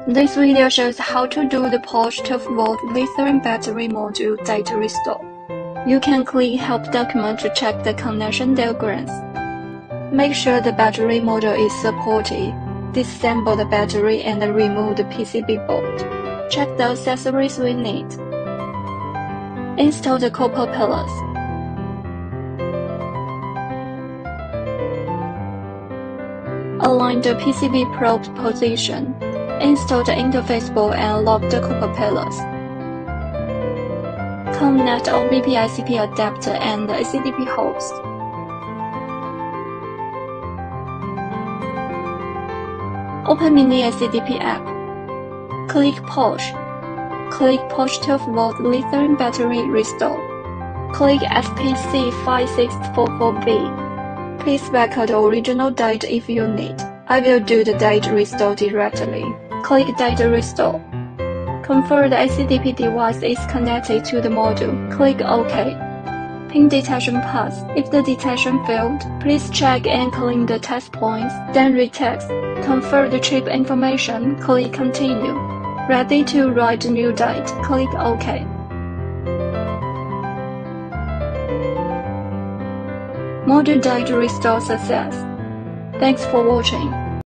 This video shows how to do the Porsche 12-volt lithium battery module data restore. You can click Help document to check the connection diagrams. Make sure the battery module is supported. Disassemble the battery and remove the PCB board. Check the accessories we need. Install the copper pillars. Align the PCB probe position. Install the interface board and lock the copper pillars. Connect OBP-ICP adapter and the ACDP host. Open Mini ACDP app. Click Porsche. Click Porsche 12-volt lithium battery restore. Click SPC5644B. Please record the original data if you need. I will do the data restore directly. Click Data Restore. Confirm the ACDP device is connected to the module. Click OK. Pin detection pass. If the detection failed, please check and clean the test points, then retest. Confirm the chip information. Click Continue. Ready to write new date. Click OK. Module data restore success. Thanks for watching.